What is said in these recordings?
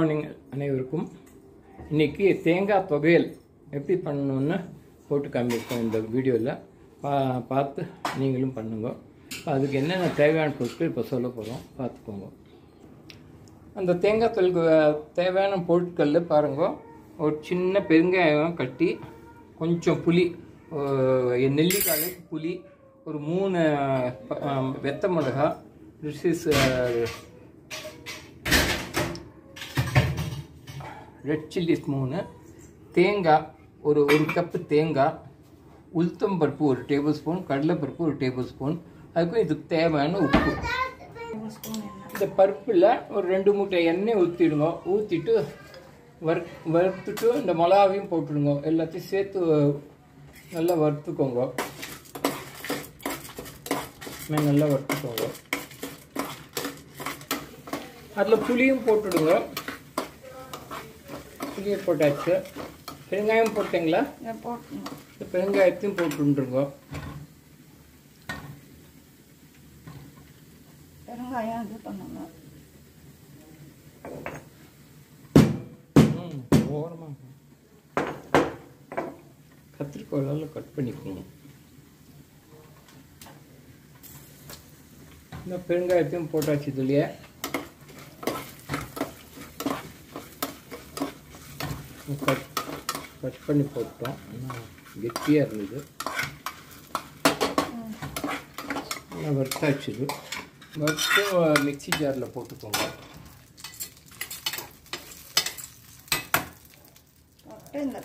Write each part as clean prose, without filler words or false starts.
Morning அனைவருக்கும். இன்றைக்கி தேங்காய் துவையல் எப்படி பண்ணணுன்னு போட்டு காமிப்போம் இந்த வீடியோவில். பார்த்து நீங்களும் பண்ணுங்க. அதுக்கு என்னென்ன தேவையான பொருட்கள் இப்போ சொல்ல போகிறோம், பார்த்துக்கோங்க. அந்த தேங்காய் துவையலுக்கு தேவையான பொருட்கள் பாருங்க. ஒரு சின்ன பெருங்காயம் கட்டி, கொஞ்சம் புளி, நெல்லிக்காய் புளி, ஒரு 3 வெத்த மிளகா, ரெட் சில்லி 3, தேங்காய் ஒரு கப்பு தேங்காய், உளுத்தம்பருப்பு 1 டேபிள் ஸ்பூன், கடலைப்பருப்பு 1 டேபிள் ஸ்பூன், அதுக்கும் இதுக்கு தேவையான உப்பு. இந்த பருப்பில் ஒரு 2 மூட்டை எண்ணெய் ஊற்றிடுங்க. ஊற்றிட்டு வறுத்துட்டு இந்த மிளகாவையும் போட்டுடுங்க. எல்லாத்தையும் சேர்த்து நல்லா வறுத்துக்கோங்க. நல்லா வறுத்துக்கோங்க. அதில் புளியும் போட்டுடுங்க. புளியை போட்டாச்சு. பெருங்காயம் போட்டீங்களா? இந்த பெருங்காயத்தையும் போட்டுருங்க. பெருங்காயம் இது பண்ணுங்க. ஓரமாக கத்திரிக்கோளால் கட் பண்ணிக்கோங்க. இந்த பெருங்காயத்தையும் போட்டாச்சு. இதுலையே கட் பண்ணி போட்டோம். கெட்டியாக இருந்தது. வறுத்தாச்சு. இது வறுத்து மிக்சி ஜாரில் போட்டுக்கோங்க. இந்த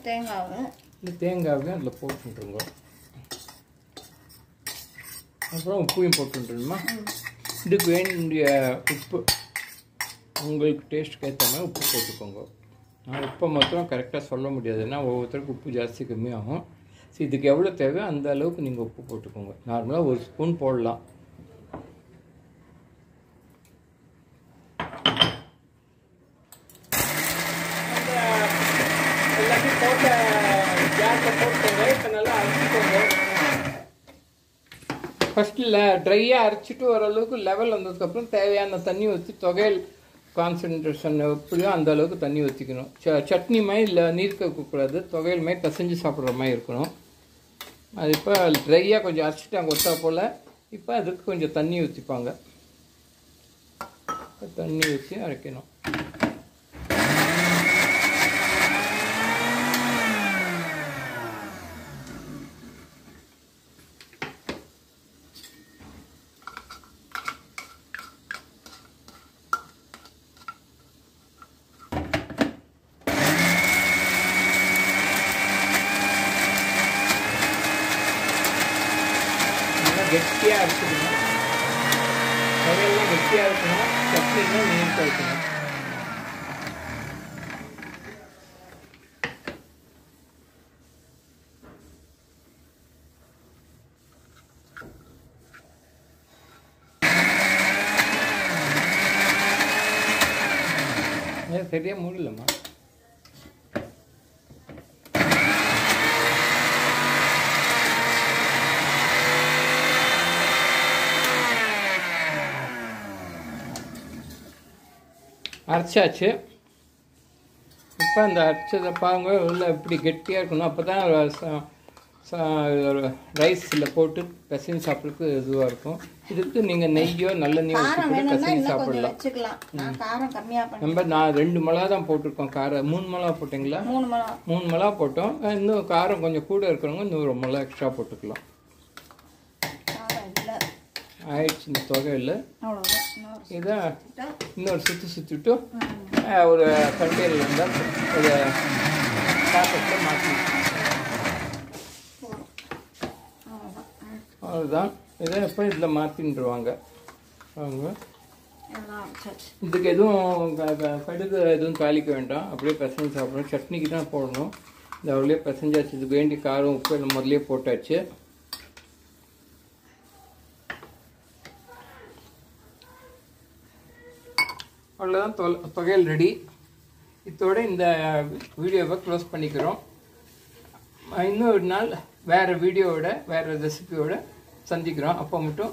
தேங்காவையும் அதில் போட்டுருங்க. அப்புறம் உப்பையும் போட்டுருமா. இதுக்கு வேண்டிய உப்பு உங்களுக்கு டேஸ்ட்டுக்கு ஏற்ற மாதிரி உப்பு போட்டுக்கோங்க. நான் உப்பை மாத்திரம் கரெக்டாக சொல்ல முடியாது, ஏன்னா ஒவ்வொருத்தருக்கும் உப்பு ஜாஸ்தி கம்மியாகும். ஸோ இதுக்கு எவ்வளோ தேவையோ அந்த அளவுக்கு நீங்கள் உப்பு போட்டுக்கோங்க. நார்மலாக 1 ஸ்பூன் போடலாம். எல்லாத்தையும் போட்ட கேஸை போட்டுங்க. இப்போ நல்லா அரைச்சிக்கோங்க. ஃபஸ்ட்டில் ட்ரையாக அரைச்சிட்டு ஓரளவுக்கு லெவல் வந்ததுக்கப்புறம் தேவையான தண்ணி ஊற்றி துவையல் கான்சன்ட்ரேஷன் எப்படியோ அந்த அளவுக்கு தண்ணி ஊற்றிக்கணும். சட்னி மாதிரி இல்லை, நீர் கக்கூடாது. துவையல் மாதிரி பிசைஞ்சு சாப்பிட்ற மாதிரி இருக்கணும். அது இப்போ ட்ரையாக கொஞ்சம் அரைச்சிட்டாங்க ஒத்தா போல். இப்போ அதுக்கு கொஞ்சம் தண்ணி ஊற்றிப்பாங்க. தண்ணி ஊற்றி அரைக்கணும். கெட்டியாக இருக்கணும். துவையெல்லாம் கெட்டியாக இருக்கணும். சட்னிலாம் நீட்டாக இருக்கணும். ஏன் சரியாக முடியலம்மா. அரைச்சாச்சு. இப்போ அந்த அரைச்சதை பாருங்க, உள்ள இப்படி கெட்டியாக இருக்கணும். அப்போ தான் ரைஸில் போட்டு பிசைஞ்சு சாப்பிட்றதுக்கு இதுவாக இருக்கும். இதுக்கு நீங்கள் நெய்யோ நல்லெண்ணெயோ ஊற்றி பிசைஞ்சு சாப்பிடலாம். நான் 2 மிளகா தான் போட்டிருக்கோம். காரம் 3 மிளகா போட்டிங்களா? 3 மிளகா போட்டோம். இன்னும் காரம் கொஞ்சம் கூட இருக்கிறவங்க இன்னும் 1 மிளகா எக்ஸ்ட்ரா போட்டுக்கலாம். ஆயிடுச்சு இந்த தொகையில். இதை இன்னொரு சுற்றிட்டு ஒரு கண்டெய்னர் இருந்தால் ஒரு பாக்கெட்டில் மாற்றி. அவ்வளோதான். இதை இப்போ இதில் மாற்றின்றுவாங்க. அவங்க இதுக்கு எதுவும் கடுகு எதுவும் தாளிக்க வேண்டாம். அப்படியே பிசைஞ்சு சாப்பிடணும். சட்னிக்கு தான் போடணும். இந்த அவ்வளோ பிசைஞ்சாச்சு. இதுக்கு வேண்டிய காரம் உப்பு எல்லாம் முதலே போட்டாச்சு. அவ்வளோதான். துவையல் ரெடி. இதோட இந்த வீடியோவை க்ளோஸ் பண்ணிக்கிறோம். இன்னொரு நாள் வேறு வீடியோவோட வேறு ரெசிபியோட சந்திக்கிறோம். அப்போ மட்டும்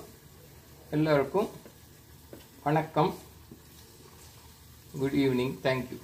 எல்லோருக்கும் வணக்கம். Good evening. தேங்க்யூ.